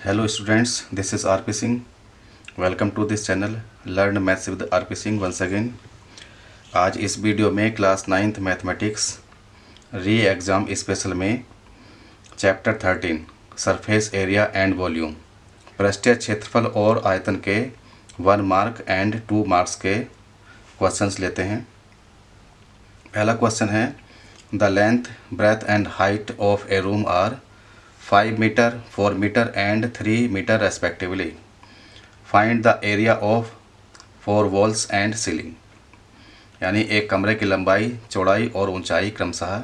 Hello students, this is RP Singh. Welcome to this channel Learn Maths with RP Singh once again. आज इस video में class 9th mathematics re exam special में chapter 13 surface area and volume पृष्ठीय क्षेत्रफल और आयतन के 1 mark and 2 marks के क्वेश्चंस लेते हैं। पहला क्वेश्चन है the length breadth and height of a room are 5 metre 4 metre and 3 metre respectively. Find the area of 4 walls and ceiling. यानी एक कमरे की लंबाई, चौड़ाई और ऊंचाई क्रमशः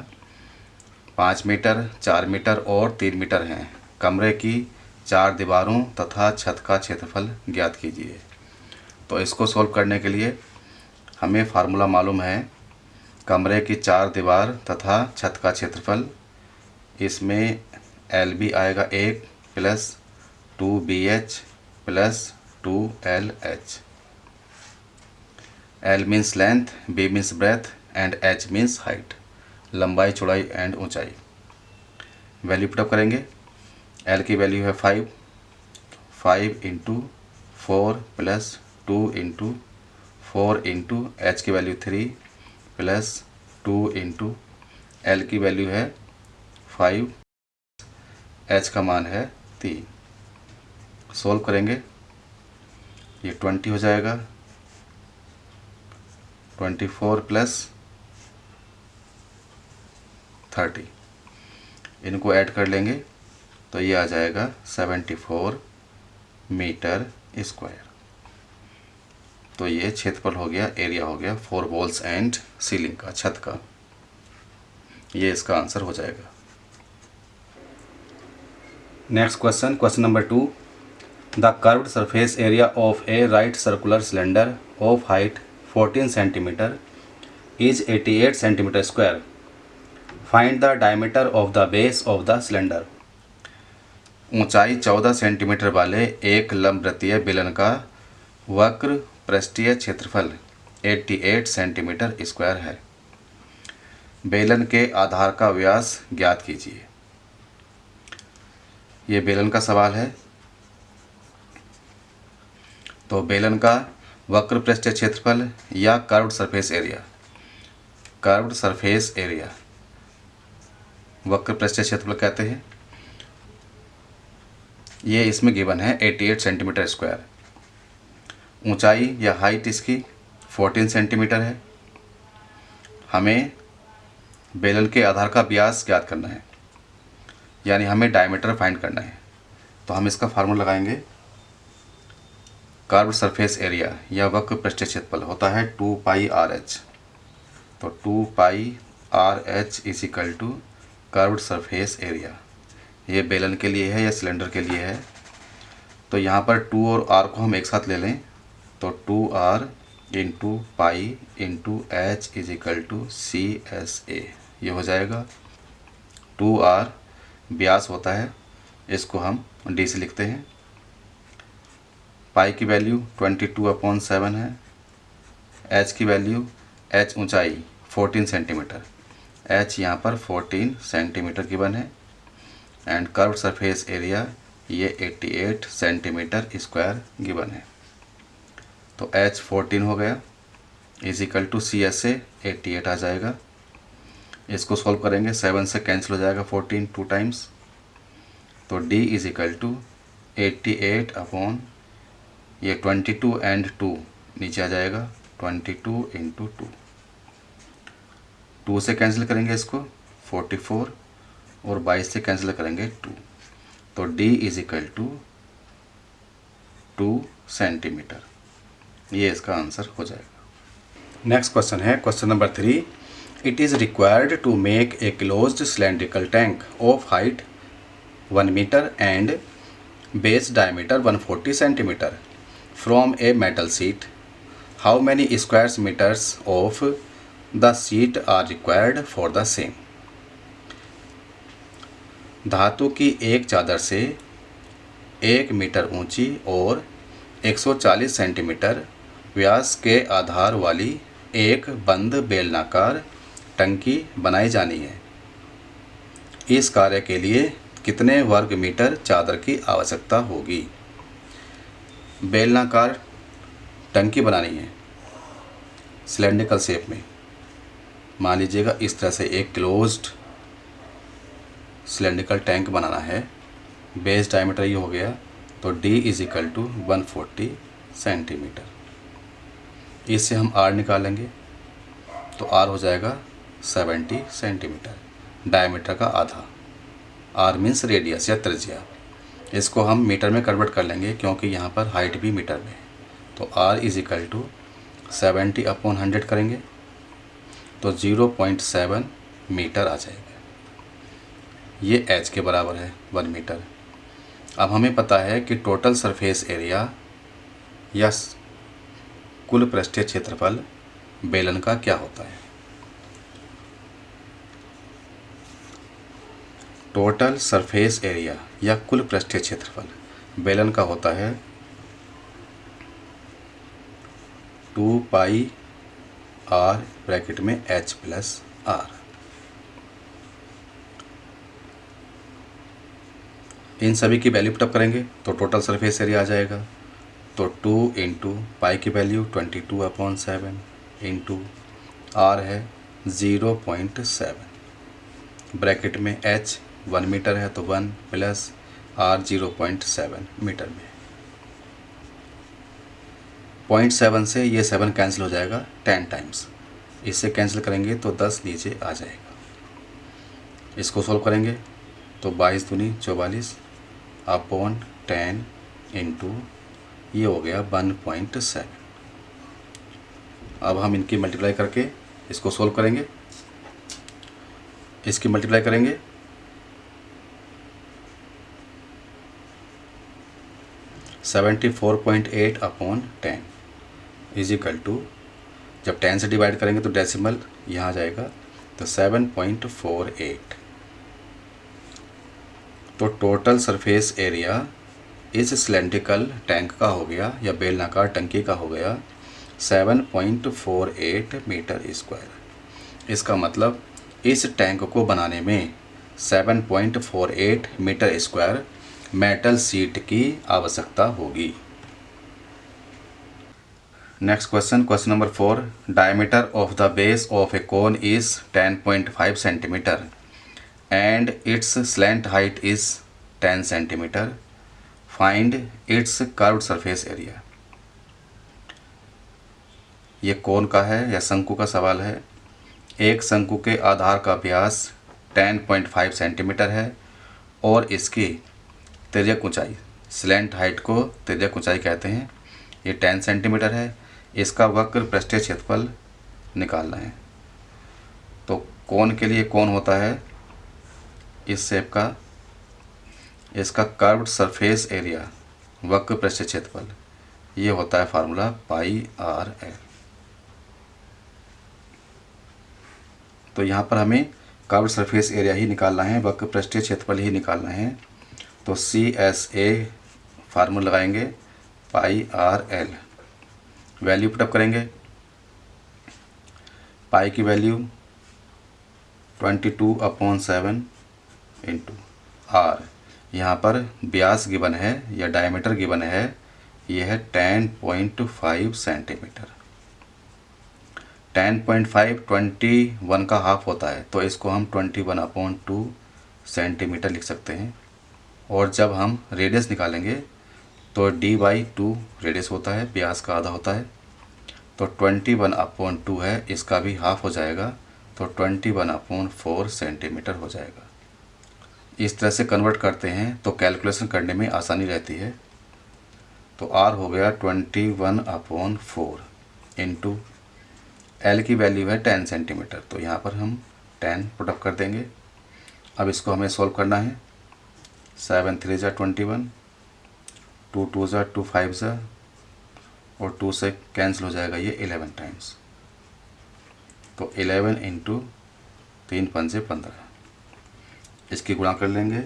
5 मीटर, 4 मीटर और 3 मीटर हैं। कमरे की 4 दीवारों तथा छत का क्षेत्रफल ज्ञात कीजिए। तो इसको सॉल्व करने के लिए हमें फार्मूला मालूम है। कमरे की 4 दीवार तथा छत का क्षेत्रफल, इसमें LB आएगा 1 plus 2BH plus 2LH। L means length, B means breadth and H means height, लंबाई, चौड़ाई एंड ऊंचाई। वैल्यू पुटअप करेंगे। L की वैल्यू है 5 into 4 plus 2 into 4 into H की वैल्यू 3 प्लस 2 इंटू L की वैल्यू है 5, H का मान है 3। सोल्व करेंगे, ये 20 हो जाएगा। 24 प्लस 30, इनको ऐड कर लेंगे तो ये आ जाएगा 74 मीटर स्क्वायर। तो ये क्षेत्रफल हो गया, एरिया हो गया 4 वॉल्स एंड सीलिंग का, छत का। ये इसका आंसर हो जाएगा। Next question, question number 2 the curved surface area of A right circular cylinder of height 14 centimetre is 88 centimetre square. Find the diameter of the base of the cylinder. ऊंचाई 14 centimetre वाले एक लंबवृत्तीय बेलन का वक्र पृष्ठीय क्षेत्रफल 88 सेंटीमीटर स्क्वायर है। बेलन के आधार का व्यास ज्ञात कीजिए। ये बेलन का सवाल है। तो बेलन का वक्र पृष्ठीय क्षेत्रफल या curved surface area, curved surface area वक्र पृष्ठीय क्षेत्रफल कहते हैं। ये इसमें गिवन है 88 सेंटीमीटर स्क्वायर। ऊंचाई या हाइट इसकी 14 सेंटीमीटर है। हमें बेलन के आधार का व्यास ज्ञात करना है, यानी हमें डायमीटर फाइंड करना है। तो हम इसका फार्मूला लगाएंगे। कर्व्ड सरफेस एरिया या वक्र पृष्ठीय क्षेत्रफल होता है 2 पाई RH। तो 2 pi RH is equal to curved surface area. ये बेलन के लिए है या सिलेंडर के लिए है। तो यहाँ पर 2 और R को हम एक साथ ले लें तो 2R into pi into H is equal to CSA, ये हो जाएगा। 2R व्यास होता है, इसको हम D से लिखते हैं। पाई की वैल्यू 22/7 है। H की वैल्यू, H ऊंचाई 14 सेंटीमीटर, H यहाँ पर 14 सेंटीमीटर गिवन है। एंड कर्व्ड सरफेस एरिया ये 88 सेंटीमीटर स्क्वायर गिवन है। तो H 14 हो गया इज इक्वल टू CSA 88 आ जाएगा। इसको सॉल्व करेंगे, 7 से कैंसिल हो जाएगा 14 2 टाइम्स। तो D is equal to 88 upon ये 22 एंड 2 नीचे आ जाएगा 22 इंटू 2। 2 से कैंसिल करेंगे इसको 44 और 22 से कैंसिल करेंगे 2। तो D is equal to 2 centimetre. ये इसका आंसर हो जाएगा। नेक्स्ट क्वेश्चन है question number 3 it is required to make a closed cylindrical tank of height 1 metre and base diameter 140 centimetre from a metal sheet. How many square metres of the sheet are required for the same. धातु की एक चादर से 1 metre ऊंची और 140 centimetre व्यास के आधार वाली एक बंद बेलनाकार टंकी बनाई जानी है। इस कार्य के लिए कितने वर्ग मीटर चादर की आवश्यकता होगी। बेलनाकार टंकी बनानी है सिलेंड्रिकल शेप में। मान लीजिएगा इस तरह से एक क्लोज्ड सिलेंड्रिकल टैंक बनाना है। बेस डायमीटर ये हो गया, तो D is equal to 140 centimetre. इससे हम R निकालेंगे तो R हो जाएगा 70 सेंटीमीटर, डायमीटर का आधा। R मीन्स रेडियस या त्रिज्या। इसको हम मीटर में कन्वर्ट कर लेंगे क्योंकि यहाँ पर हाइट भी मीटर में है। तो R इज इक्वल टू 70/100 करेंगे तो 0.7 मीटर आ जाएगा। ये H के बराबर है 1 मीटर। अब हमें पता है कि टोटल सरफेस एरिया या कुल पृष्ठीय क्षेत्रफल बेलन का क्या होता है। टोटल सरफेस एरिया या कुल पृष्ठीय क्षेत्रफल बेलन का होता है 2 पाई R ब्रैकेट में H प्लस R। इन सभी की वैल्यू पुटअप करेंगे तो टोटल सरफेस एरिया आ जाएगा। तो 2 इंटू पाई की वैल्यू 22/7 इंटू R है 0.7 ब्रैकेट में H 1 मीटर है तो 1 प्लस R 0.7 मीटर में। 0.7 से ये 7 कैंसिल हो जाएगा 10 टाइम्स। इससे कैंसिल करेंगे तो 10 नीचे आ जाएगा। इसको सॉल्व करेंगे तो 22 दूनी 44 अपॉन 10 इंटू ये हो गया 1.7। अब हम इनकी मल्टीप्लाई करके इसको सॉल्व करेंगे। इसकी मल्टीप्लाई करेंगे 74.8 अपॉन 10 इज इक्वल टू, जब 10 से डिवाइड करेंगे तो डेसिमल यहाँ आ जाएगा तो 7.48। तो टोटल सरफेस एरिया इस सिलेंड्रिकल टैंक का हो गया या बेलनाकार टंकी का हो गया 7.48 मीटर स्क्वायर। इसका मतलब इस टैंक को बनाने में 7.48 मीटर स्क्वायर मेटल शीट की आवश्यकता होगी। Next question, question number 4। Diameter of the base of A cone is 10.5 centimetre and its slant height is 10 centimeter. Find its curved surface area. ये कोन का है या शंकु का सवाल है। एक शंकु के आधार का व्यास 10.5 सेंटीमीटर है और इसकी तिर्यक ऊंचाई, स्लैंट हाइट को तिर्यक ऊंचाई कहते हैं, ये 10 सेंटीमीटर है। इसका वक्र पृष्ठीय क्षेत्रफल निकालना है। तो कोन के लिए कोन होता है इस शेप का, इसका कर्व्ड सरफेस एरिया वक्र पृष्ठीय क्षेत्रफल ये होता है फार्मूला पाई आर एल। तो यहाँ पर हमें कर्व्ड सरफेस एरिया ही निकालना है, वक्र पृष्ठीय क्षेत्रफल ही निकालना है। तो CSA फार्मूला लगाएंगे पाई आर एल, वैल्यू पुटअप करेंगे। पाई की वैल्यू 22/7 इंटू आर, यहाँ पर व्यास गिवन है या डायमीटर गिवन है, ये है 10.5 सेंटीमीटर। 10.5 21 का हाफ होता है तो इसको हम 21/2 सेंटीमीटर लिख सकते हैं। और जब हम रेडियस निकालेंगे तो D/2 रेडियस होता है, व्यास का आधा होता है। तो 21/2 है, इसका भी हाफ हो जाएगा तो 21/4 सेंटीमीटर हो जाएगा। इस तरह से कन्वर्ट करते हैं तो कैलकुलेशन करने में आसानी रहती है। तो R हो गया 21/4 इंटू L की वैल्यू है 10 सेंटीमीटर, तो यहाँ पर हम 10 पुटअप कर देंगे। अब इसको हमें सॉल्व करना है। 7 3 ज़ा 21, 2 2 ज़ा 2 5 ज़ा और 2 से कैंसिल हो जाएगा ये 11 टाइम्स। तो 11 इंटू 3 5 15, इसकी गुणा कर लेंगे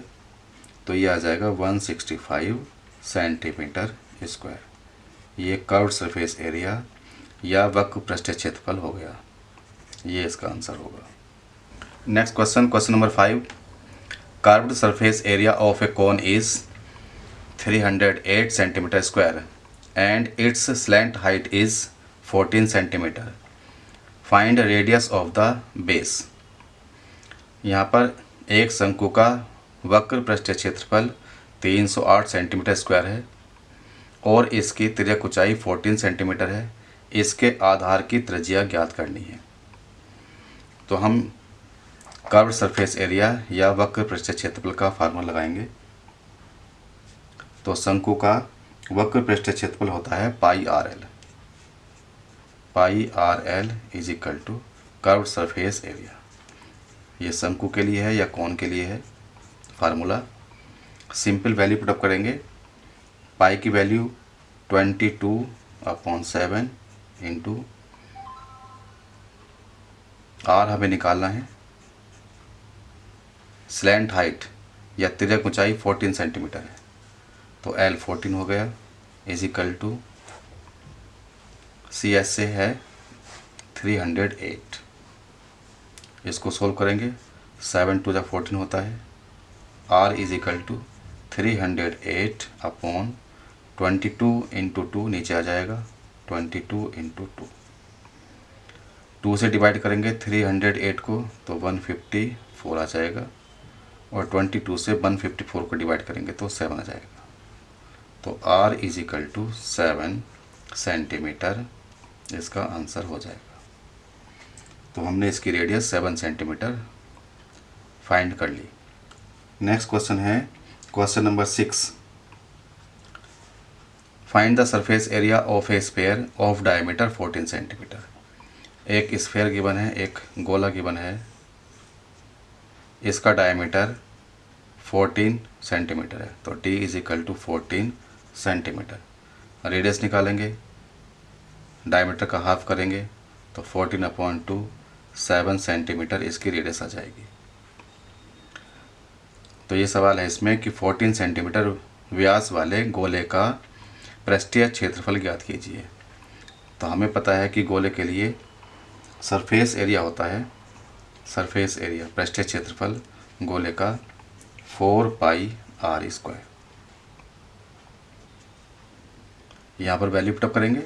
तो ये आ जाएगा 165 सेंटीमीटर स्क्वायर। ये कर्व्ड सरफेस एरिया या वक्र पृष्ठीय क्षेत्रफल हो गया। ये इसका आंसर होगा। Next question, question number 5। Curved surface area of A cone is 308 centimetre square and it's slant height is 14 centimetre. Find radius of the base. यहाँ पर एक शंकु का वक्र पृष्ठीय क्षेत्रफल 308 सेंटीमीटर स्क्वायर है और इसकी तिर्यक ऊंचाई 14 सेंटीमीटर है। इसके आधार की त्रिज्या ज्ञात करनी है। तो हम कर्व्ड सरफेस एरिया या वक्र पृष्ठीय क्षेत्रफल का फार्मूला लगाएंगे। तो शंकु का वक्र पृष्ठीय क्षेत्रफल होता है pi r l is equal to curved surface area. ये शंकु के लिए है या कोन के लिए है। फार्मूला सिंपल वैल्यू पुटअप करेंगे। पाई की वैल्यू 22/7 इंटू आर हमें निकालना है। स्लैंट हाइट या तिर्यक ऊंचाई 14 सेंटीमीटर है, तो एल 14 हो गया is equal to C S से है 308। इसको सोल्व करेंगे। 7 × 14 होता है। R is equal to 308/22 into 2 नीचे आ जाएगा 22 इंटू 2 से डिवाइड करेंगे 308 को तो 154 आ जाएगा और 22 से 154 को डिवाइड करेंगे तो 7 आ जाएगा। तो R is equal to 7 centimetre इसका आंसर हो जाएगा। तो हमने इसकी रेडियस 7 सेंटीमीटर फाइंड कर ली। नेक्स्ट क्वेश्चन है question number 6। Find the surface area of A sphere of diameter 14 centimetre. एक स्फीयर गिवन है, एक गोला गिवन है, इसका डायमीटर 14 सेंटीमीटर है। तो D is equal to 14 centimetre. Radius निकालेंगे, डायमीटर का हाफ करेंगे तो 14/2 7 सेंटीमीटर इसकी रेडियस आ जाएगी। तो ये सवाल है इसमें कि 14 सेंटीमीटर व्यास वाले गोले का पृष्ठीय क्षेत्रफल ज्ञात कीजिए। तो हमें पता है कि गोले के लिए सरफेस एरिया होता है, सरफेस एरिया पृष्ठीय क्षेत्रफल गोले का 4πr²। यहाँ पर वैल्यू पुटअप करेंगे।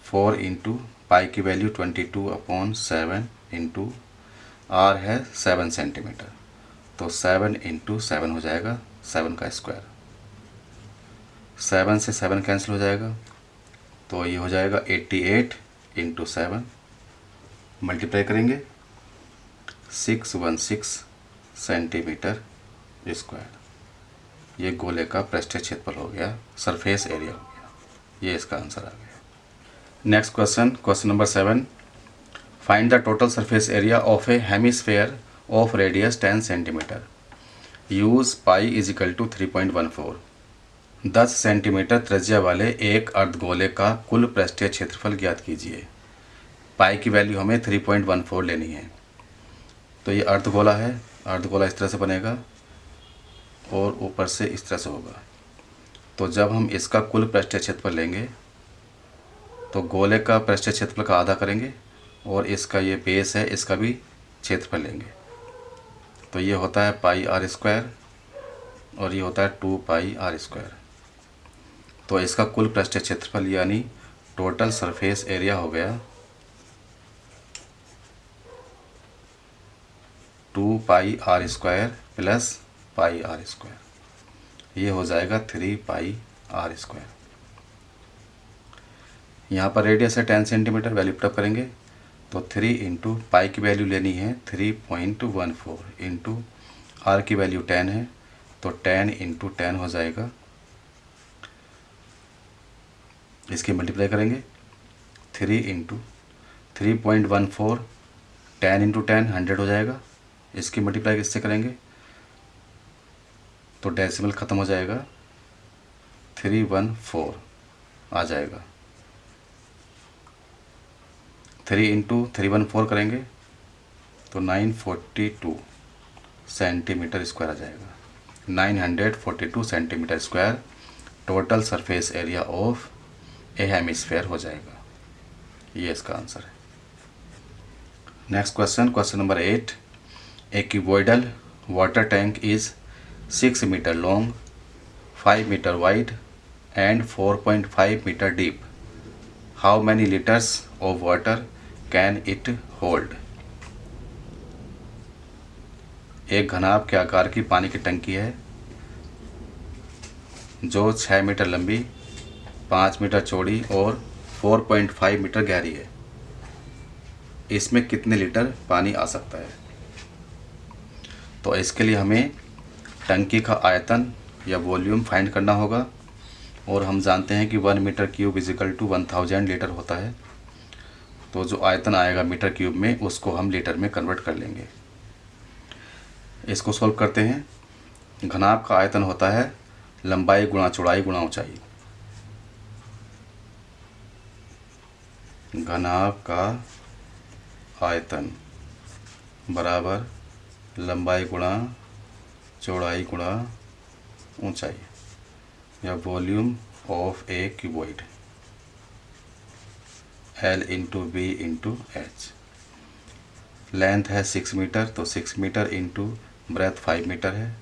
4 इंटू पाई की वैल्यू 22/7 इंटू आर है 7 सेंटीमीटर, तो 7 इंटू 7 हो जाएगा 7 का स्क्वायर। 7 से 7 कैंसिल हो जाएगा तो ये हो जाएगा 88 इंटू 7 मल्टीप्लाई करेंगे 616 सेंटीमीटर स्क्वायर। ये गोले का पृष्ठीय क्षेत्रफल हो गया, सरफेस एरिया हो गया। ये इसका आंसर आ गया। Next question, question number 7। Find the total surface area of a hemisphere of radius 10 centimetre. Use pi is equal to 3.14। 10 centimetre त्रिज्या वाले एक अर्धगोले का कुल पृष्ठीय क्षेत्रफल ज्ञात कीजिए। पाई की वैल्यू हमें 3.14 लेनी है। तो ये अर्धगोला है, अर्धगोला इस तरह से बनेगा और ऊपर से इस तरह से होगा। तो जब हम इसका कुल पृष्ठीय क्षेत्रफल लेंगे तो गोले का पृष्ठीय क्षेत्रफल का आधा करेंगे और इसका ये बेस है, इसका भी क्षेत्रफल लेंगे। तो ये होता है πr² और ये होता है 2πr²। तो इसका कुल पृष्ठीय क्षेत्रफल यानी टोटल सरफेस एरिया हो गया 2πr² प्लस πr²। ये हो जाएगा 3πr²। यहाँ पर रेडियस है 10 सेंटीमीटर, वैल्यू पुटअप करेंगे तो 3 इंटू पाई की वैल्यू लेनी है 3.14 इंटू आर की वैल्यू 10 है तो 10 इंटू 10 हो जाएगा। इसकी मल्टीप्लाई करेंगे 3 इंटू 3.14 10 इंटू 10 100 हो जाएगा। इसकी मल्टीप्लाई किससे करेंगे तो डेसिमल ख़त्म हो जाएगा 314 आ जाएगा। 3 इंटू 314 करेंगे तो 942 सेंटीमीटर स्क्वायर आ जाएगा। 942 centimetre square total surface area of a hemisphere हो जाएगा। ये इसका आंसर है। Next question, question number 8। A cuboidal water tank is 6 metre long, 5 metre wide and 4.5 meter deep. How many liters of water can it hold? एक घनाभ के आकार की पानी की टंकी है जो 6 मीटर लंबी, 5 मीटर चौड़ी और 4.5 मीटर गहरी है। इसमें कितने लीटर पानी आ सकता है? तो इसके लिए हमें टंकी का आयतन या वॉल्यूम फाइंड करना होगा और हम जानते हैं कि 1 metre cube is equal to 1000 litre होता है। तो जो आयतन आएगा मीटर क्यूब में उसको हम लीटर में कन्वर्ट कर लेंगे। इसको सॉल्व करते हैं। घनाभ का आयतन होता है लंबाई गुणा चौड़ाई गुणा ऊंचाई। घनाभ का आयतन बराबर लंबाई गुणा चौड़ाई गुणा ऊंचाई या volume of a cuboid L into B into H. Length है 6 मीटर तो 6 मीटर इंटू ब्रेथ 5 मीटर है,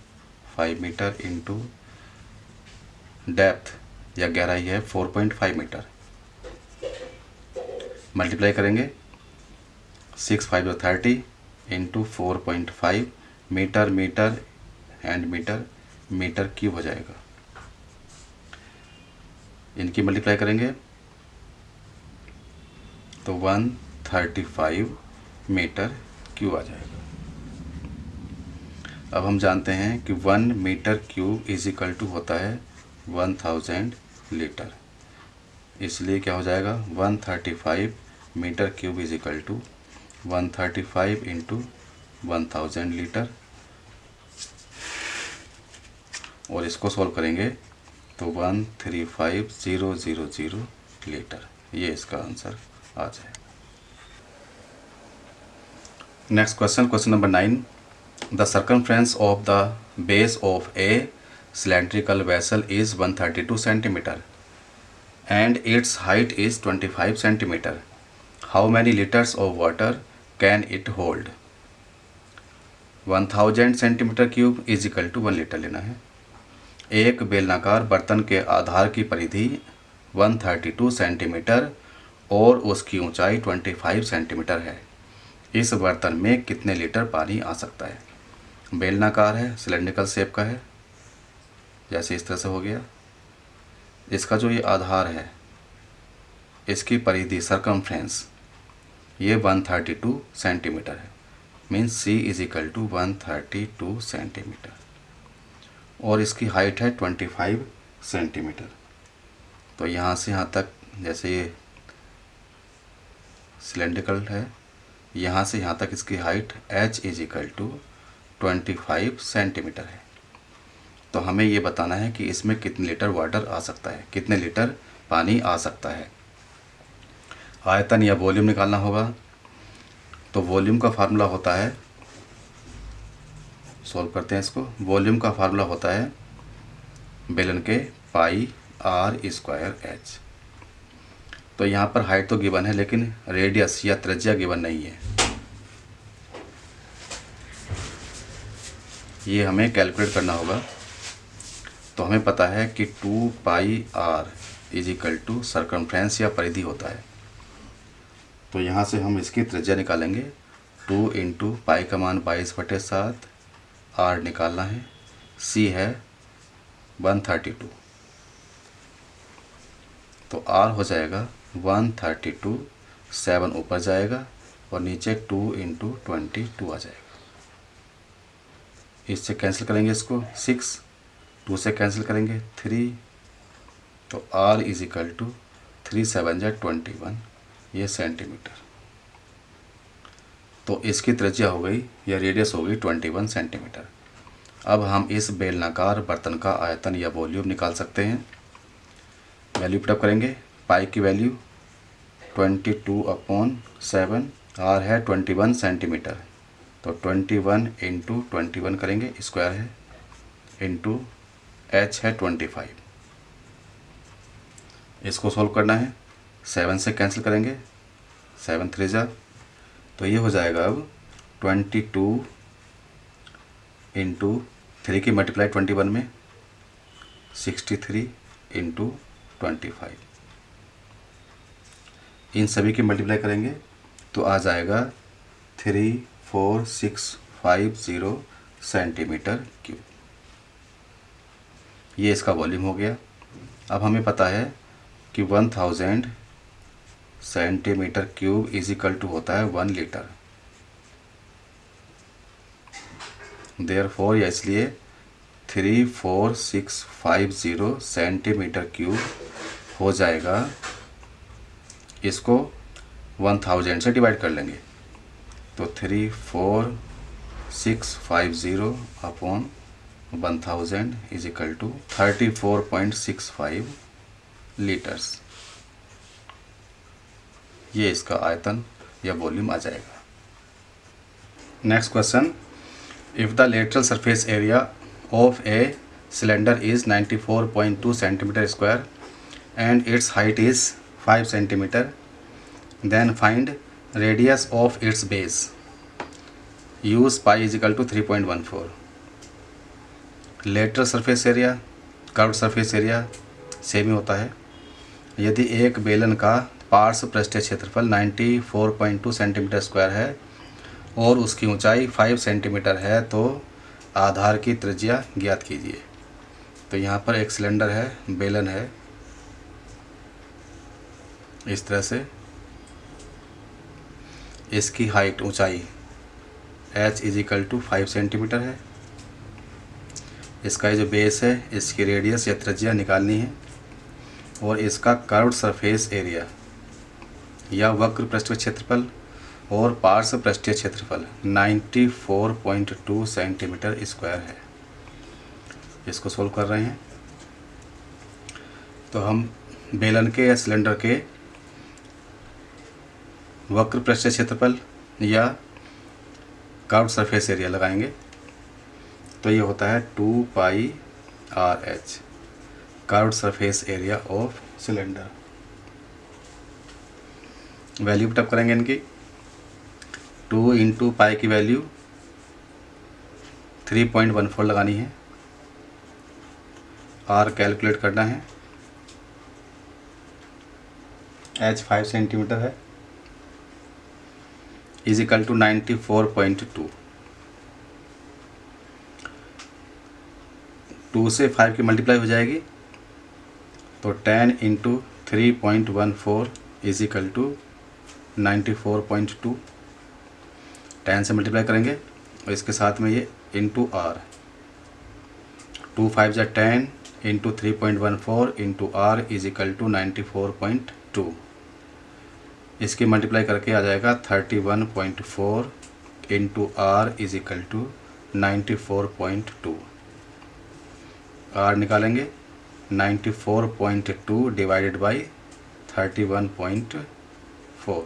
5 मीटर इंटू डेप्थ या गहराई है 4.5 मीटर। मल्टीप्लाई करेंगे 6 5 30 into 4.5 metre metre and metre metre cube हो जाएगा। इनकी मल्टीप्लाई करेंगे तो 135 मीटर क्यूब आ जाएगा। अब हम जानते हैं कि 1 metre cube is equal to होता है 1000 लीटर। इसलिए क्या हो जाएगा 135 metre cube is equal to 135 into 1000 litre. और इसको सॉल्व करेंगे तो 135000 लीटर, ये इसका आंसर आ जाएगा। Next question, question number 9। The circumference of the base of A cylindrical vessel is 132 centimeter and its height is 25 centimeter. How many liters of water can it hold? 1000 centimetre cube is equal to 1 litre लेना है। एक बेलनाकार बर्तन के आधार की परिधि 132 centimetre और उसकी ऊंचाई 25 सेंटीमीटर है। इस बर्तन में कितने लीटर पानी आ सकता है? बेलनाकार है, सिलेंड्रिकल शेप का है, जैसे इस तरह से हो गया। इसका जो ये आधार है, इसकी परिधि सरकमफ्रेंस ये 132 सेंटीमीटर है, means C is equal to 132 centimetre और इसकी हाइट है 25 सेंटीमीटर। तो यहाँ से यहाँ तक, जैसे ये सिलेंड्रिकल है, यहाँ से यहाँ तक इसकी height h is equal to 25 centimetre है। तो हमें ये बताना है कि इसमें कितने लीटर वाटर आ सकता है, कितने लीटर पानी आ सकता है। आयतन या वॉल्यूम निकालना होगा। तो वॉल्यूम का फार्मूला होता है, सॉल्व करते हैं इसको। वॉल्यूम का फार्मूला होता है बेलन के पाई आर स्क्वायर एच। तो यहाँ पर हाइट तो गिवन है लेकिन रेडियस या त्रिज्या गिवन नहीं है, ये हमें कैलकुलेट करना होगा। तो हमें पता है कि 2 pi r is equal to circumference या परिधि होता है। तो यहाँ से हम इसकी त्रिज्या निकालेंगे। 2 इंटू पाई का मान 22/7, आर निकालना है, सी है 132। तो आर हो जाएगा 132, 7 ऊपर जाएगा और नीचे 2 इंटू 22 आ जाएगा। इससे कैंसिल करेंगे इसको, 6, 2 से कैंसिल करेंगे 3, तो R इज इक्वल टू 3 7 जा 21, ये सेंटीमीटर। तो इसकी त्रिज्या हो गई या रेडियस हो गई 21 सेंटीमीटर। अब हम इस बेलनाकार बर्तन का आयतन या वॉल्यूम निकाल सकते हैं। वैल्यू पुटअप करेंगे। पाई की वैल्यू 22/7, R है 21 सेंटीमीटर, तो 21 इंटू 21 करेंगे, स्क्वायर है, इंटू h है 25। इसको सॉल्व करना है, 7 से कैंसिल करेंगे, 7 3 जा, तो ये हो जाएगा अब 22 इंटू 3 की मल्टीप्लाई 21 में 63 इंटू 25, इन सभी की मल्टीप्लाई करेंगे तो आ जाएगा 34650 सेंटीमीटर क्यूब। ये इसका वॉल्यूम हो गया। अब हमें पता है कि 1000 centimetre cube is equal to होता है 1 लीटर। देयरफॉर या इसलिए 34650 सेंटीमीटर क्यूब हो जाएगा। इसको 1000 से डिवाइड कर लेंगे तो 34650 upon 1000 is equal to 34.65 litres. ये इसका आयतन या वॉल्यूम आ जाएगा। Next question, if the lateral surface area of a cylinder is 94.2 centimetre square and its height is 5 centimetre, then find radius of its base. Use pi is equal to 3.14। Lateral surface area, curved surface area same ही होता है। यदि एक बेलन का पार्श्व पृष्ठीय क्षेत्रफल 94.2 सेंटीमीटर स्क्वायर है और उसकी ऊंचाई 5 सेंटीमीटर है तो आधार की त्रिज्या ज्ञात कीजिए। तो यहाँ पर एक सिलेंडर है, बेलन है, इस तरह से इसकी हाइट ऊंचाई h is equal to 5 centimetre है। इसका जो बेस है इसकी रेडियस या त्रिज्या निकालनी है और इसका कर्व्ड सरफेस एरिया या वक्र पृष्ठीय क्षेत्रफल और पार्श्व पृष्ठीय क्षेत्रफल 94.2 सेंटीमीटर स्क्वायर है। इसको सोल्व कर रहे हैं तो हम बेलन के या सिलेंडर के वक्र पृष्ठीय क्षेत्रफल या कर्व्ड सरफेस एरिया लगाएंगे तो ये होता है 2 pi RH, curved surface area of cylinder. Value put up करेंगे इनकी। 2 इंटू पाई की वैल्यू 3.14 लगानी है, R कैलकुलेट करना है, H 5 सेंटीमीटर है, इज इक्वल टू 94.2। 2 से 5 की मल्टीप्लाई हो जाएगी तो 10 इंटू 3.14 इज इक्वल टू 94.2। 10 से मल्टीप्लाई करेंगे और इसके साथ में ये इंटू R, 2 5 जा 10 into 3.14 into R is equal to 94.2। इसकी मल्टीप्लाई करके आ जाएगा 31.4 into R is equal to 94.2। R निकालेंगे 94.2 डिवाइडेड बाई 31.4।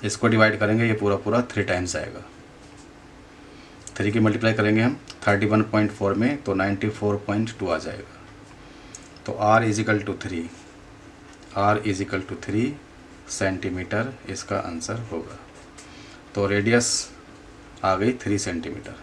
इसको डिवाइड करेंगे ये पूरा 3 टाइम्स आएगा। 3 की मल्टीप्लाई करेंगे हम 31.4 में तो 94.2 आ जाएगा। तो R is equal to 3, R is equal to 3 centimetre इसका आंसर होगा। तो रेडियस आ गई 3 सेंटीमीटर।